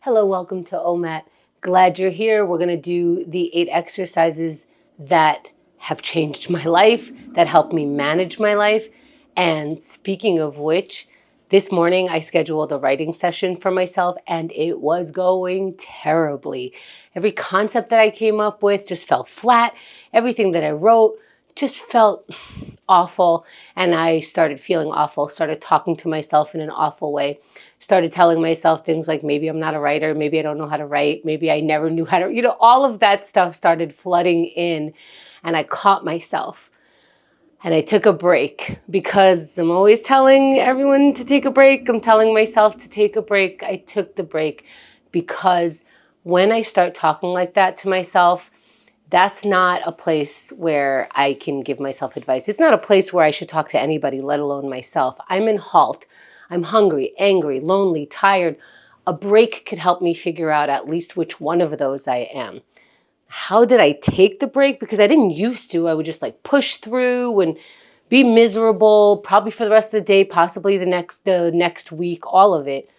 Hello, welcome to OMAT. Glad you're here. We're going to do the 8 exercises that have changed my life, that help me manage my life. And speaking of which, this morning I scheduled a writing session for myself and it was going terribly. Every concept that I came up with just fell flat. Everything that I wrote just felt awful, and I started feeling awful, started talking to myself in an awful way, started telling myself things like maybe I'm not a writer, maybe I don't know how to write, maybe I never knew how to, all of that stuff started flooding in, and I caught myself. And I took a break because I'm always telling everyone to take a break. I'm telling myself to take a break. I took the break because when I start talking like that to myself, that's not a place where I can give myself advice. It's not a place where I should talk to anybody, let alone myself. I'm in halt. I'm hungry, angry, lonely, tired. A break could help me figure out at least which one of those I am. How did I take the break? Because I didn't used to. I would just push through and be miserable, probably for the rest of the day, possibly the next week, all of it.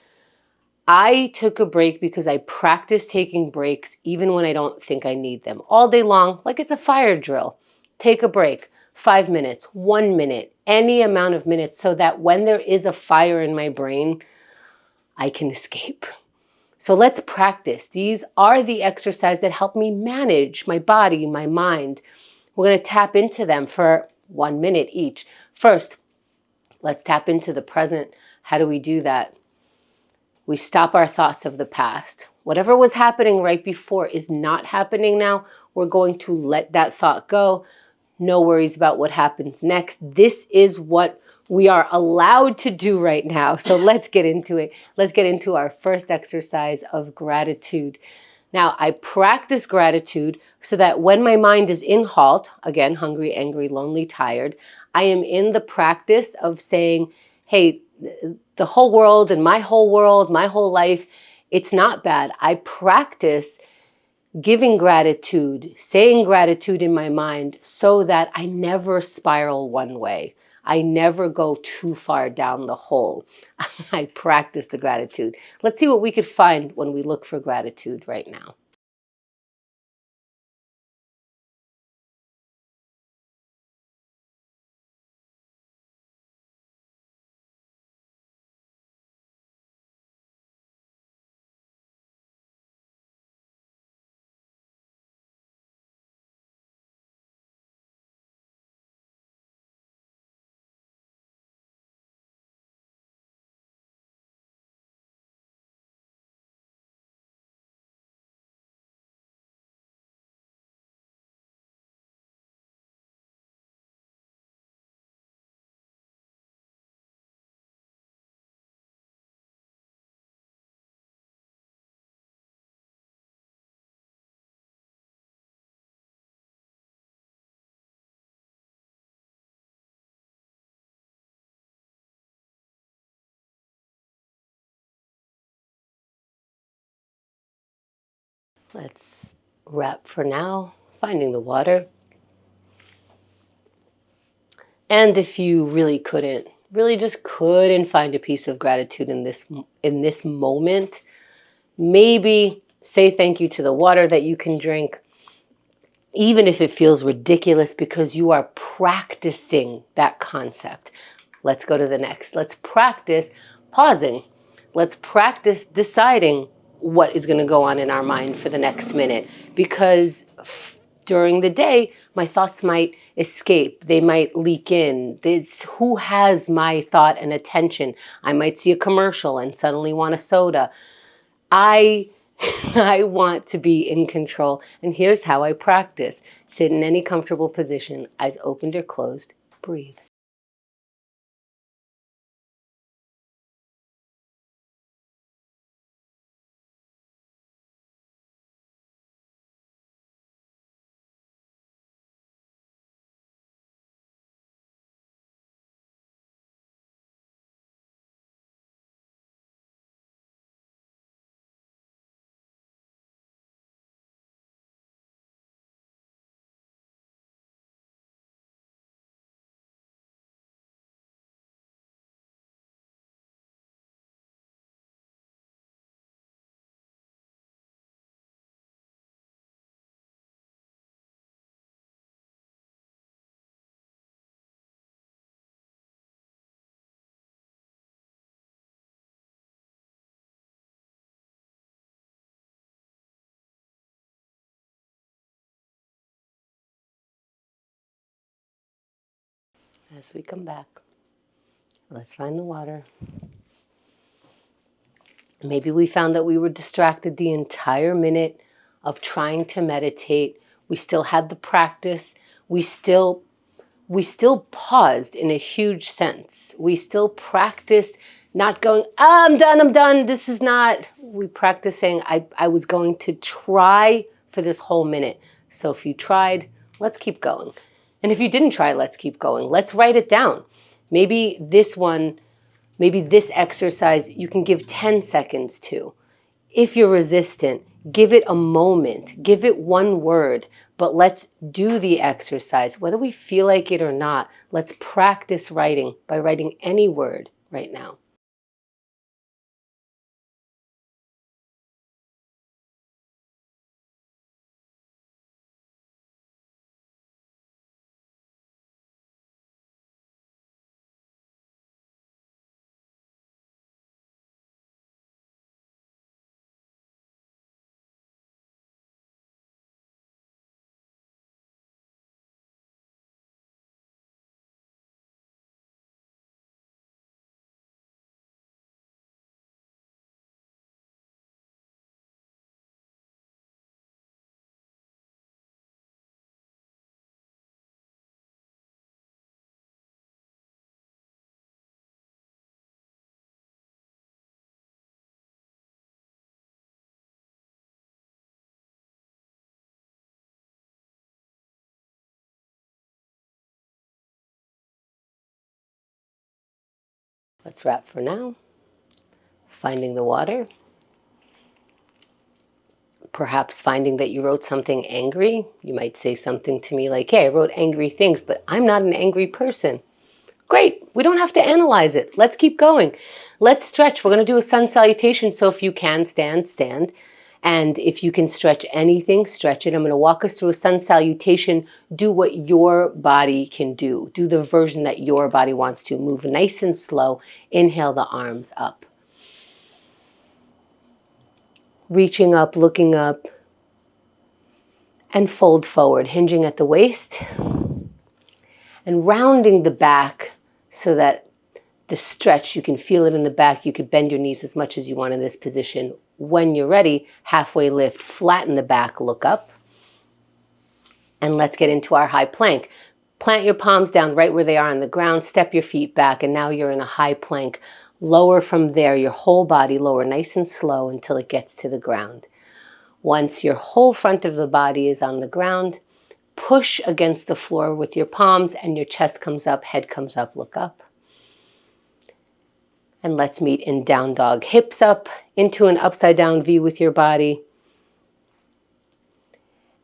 I took a break because I practice taking breaks even when I don't think I need them. All day long, like it's a fire drill. Take a break, 5 minutes, 1 minute, any amount of minutes, so that when there is a fire in my brain, I can escape. So let's practice. These are the exercises that help me manage my body, my mind. We're going to tap into them for 1 minute each. First, let's tap into the present. How do we do that? We stop our thoughts of the past. Whatever was happening right before is not happening now. We're going to let that thought go. No worries about what happens next. This is what we are allowed to do right now. So let's get into it. Let's get into our first exercise of gratitude. Now, I practice gratitude so that when my mind is in halt, again, hungry, angry, lonely, tired, I am in the practice of saying, hey, the whole world and my whole life, it's not bad. I practice giving gratitude, saying gratitude in my mind so that I never spiral one way. I never go too far down the hole. I practice the gratitude. Let's see what we could find when we look for gratitude right now. Let's wrap for now, finding the water. And if you really just couldn't find a piece of gratitude in this moment, maybe say thank you to the water that you can drink, even if it feels ridiculous, because you are practicing that concept. Let's go to the next. Let's practice pausing. Let's practice deciding what is going to go on in our mind for the next minute, because during the day, my thoughts might escape. They might leak in. Who has my thought and attention? I might see a commercial and suddenly want a soda. I I want to be in control. And here's how I practice. Sit in any comfortable position, eyes opened or closed, breathe. As we come back, let's find the water. Maybe we found that we were distracted the entire minute of trying to meditate. We still had the practice. We still paused in a huge sense. We still practiced not going, I'm done. This is not, we practiced saying, I was going to try for this whole minute. So if you tried, let's keep going. And if you didn't try, let's keep going. Let's write it down. Maybe this exercise you can give 10 seconds to. If you're resistant, give it a moment, give it one word, but let's do the exercise. Whether we feel like it or not, let's practice writing by writing any word right now. Let's wrap for now. Finding the water. Perhaps finding that you wrote something angry. You might say something to me like, hey, I wrote angry things, but I'm not an angry person. Great, we don't have to analyze it. Let's keep going. Let's stretch. We're going to do a sun salutation, so if you can stand, stand. And if you can stretch anything, stretch it. I'm going to walk us through a sun salutation. Do what your body can do. Do the version that your body wants to. Move nice and slow. Inhale the arms up. Reaching up, looking up. And fold forward, hinging at the waist. And rounding the back so that the stretch, you can feel it in the back. You could bend your knees as much as you want in this position. When you're ready, halfway lift, flatten the back, look up. And let's get into our high plank. Plant your palms down right where they are on the ground. Step your feet back, and now you're in a high plank. Lower from there, your whole body, lower nice and slow until it gets to the ground. Once your whole front of the body is on the ground, push against the floor with your palms and your chest comes up, head comes up, look up. And let's meet in down dog. Hips up into an upside down V with your body.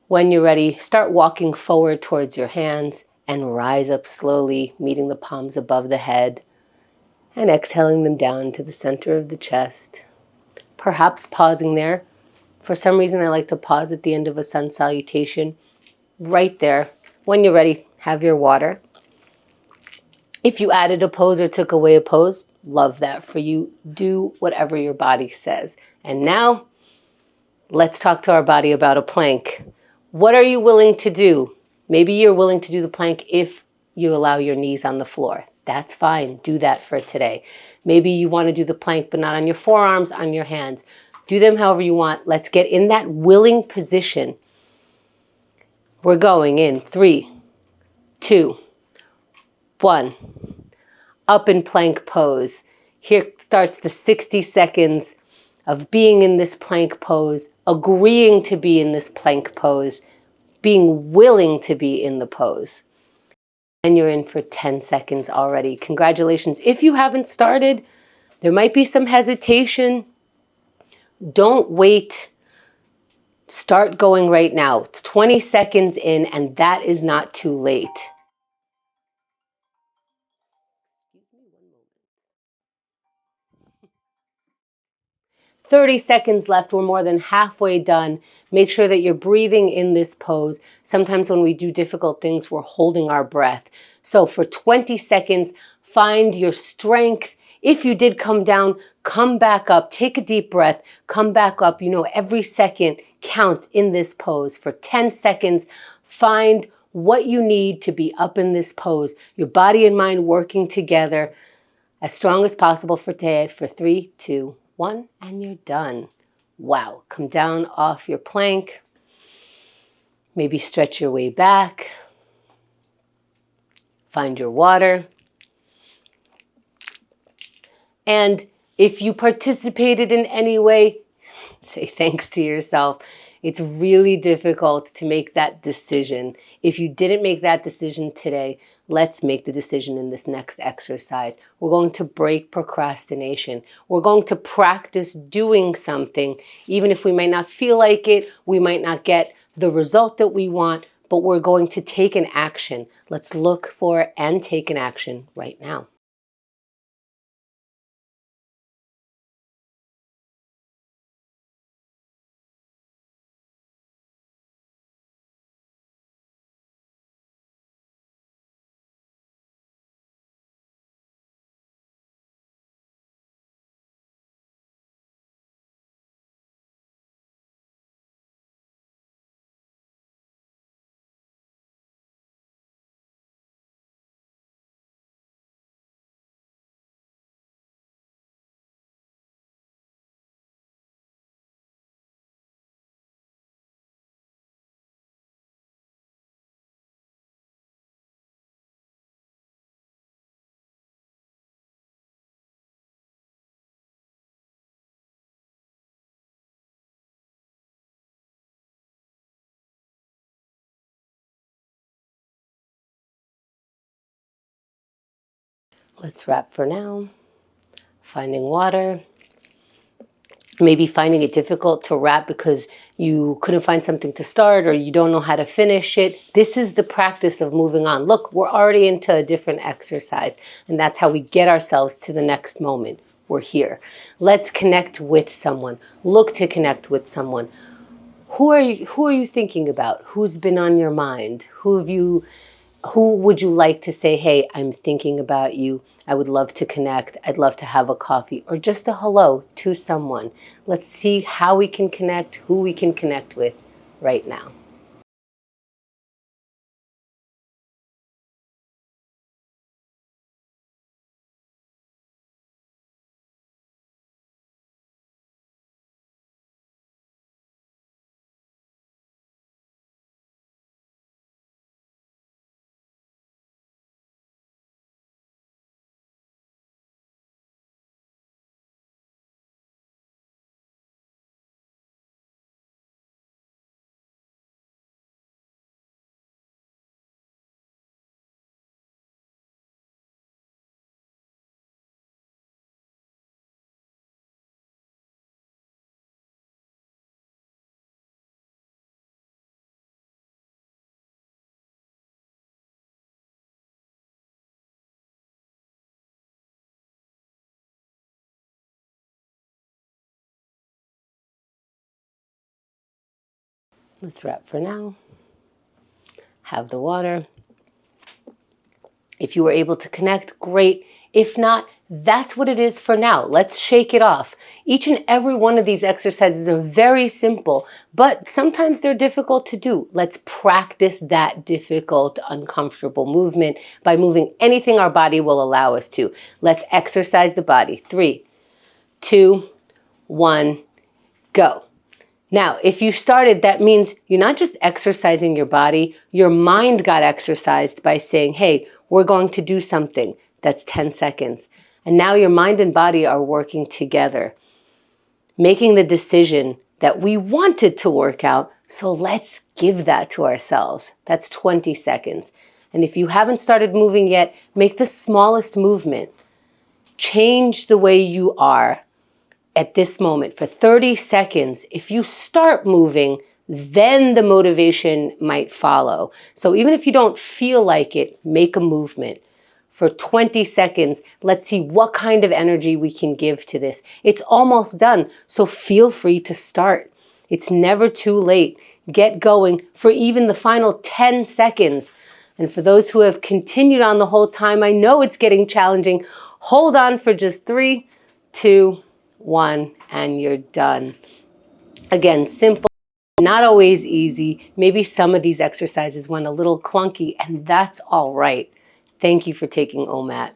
When you're ready, start walking forward towards your hands and rise up slowly, meeting the palms above the head and exhaling them down to the center of the chest. Perhaps pausing there. For some reason, I like to pause at the end of a sun salutation. Right there. When you're ready, have your water. If you added a pose or took away a pose, love that for you. Do whatever your body says. And now, let's talk to our body about a plank. What are you willing to do? Maybe you're willing to do the plank if you allow your knees on the floor. That's fine. Do that for today. Maybe you want to do the plank, but not on your forearms, on your hands. Do them however you want. Let's get in that willing position. We're going in 3, 2, 1. Up in plank pose. Here starts the 60 seconds of being in this plank pose, agreeing to be in this plank pose, being willing to be in the pose. And you're in for 10 seconds already. Congratulations. If you haven't started, there might be some hesitation. Don't wait. Start going right now. It's 20 seconds in, and that is not too late. 30 seconds left. We're more than halfway done. Make sure that you're breathing in this pose. Sometimes when we do difficult things, we're holding our breath. So for 20 seconds, find your strength. If you did come down, come back up. Take a deep breath. Come back up. You know, every second counts in this pose. For 10 seconds, find what you need to be up in this pose. Your body and mind working together as strong as possible for today. For 3, 2, 1, and you're done. Wow. Come down off your plank. Maybe stretch your way back. Find your water. And if you participated in any way, say thanks to yourself. It's really difficult to make that decision. If you didn't make that decision today, let's make the decision in this next exercise. We're going to break procrastination. We're going to practice doing something. Even if we might not feel like it, we might not get the result that we want, but we're going to take an action. Let's look for and take an action right now. Let's wrap for now. Finding water. Maybe finding it difficult to wrap because you couldn't find something to start or you don't know how to finish it. This is the practice of moving on. Look, we're already into a different exercise, and that's how we get ourselves to the next moment. We're here. Let's connect with someone. Look to connect with someone. Who are you thinking about? Who's been on your mind? Who would you like to say, hey, I'm thinking about you. I would love to connect. I'd love to have a coffee or just a hello to someone. Let's see how we can connect, who we can connect with right now. Let's wrap for now. Have the water. If you were able to connect, great. If not, that's what it is for now. Let's shake it off. Each and every one of these exercises are very simple, but sometimes they're difficult to do. Let's practice that difficult, uncomfortable movement by moving anything our body will allow us to. Let's exercise the body. 3, 2, 1, go. Now, if you started, that means you're not just exercising your body, your mind got exercised by saying, hey, we're going to do something. That's 10 seconds. And now your mind and body are working together, making the decision that we wanted to work out. So let's give that to ourselves. That's 20 seconds. And if you haven't started moving yet, make the smallest movement. Change the way you are at this moment for 30 seconds. If you start moving, then the motivation might follow. So even if you don't feel like it, make a movement. For 20 seconds, let's see what kind of energy we can give to this. It's almost done, so feel free to start. It's never too late. Get going for even the final 10 seconds. And for those who have continued on the whole time, I know it's getting challenging. Hold on for just 3, 2, 1, and you're done. Again, simple Not always easy. Maybe some of these exercises went a little clunky, and that's all right. Thank you for taking OMAT.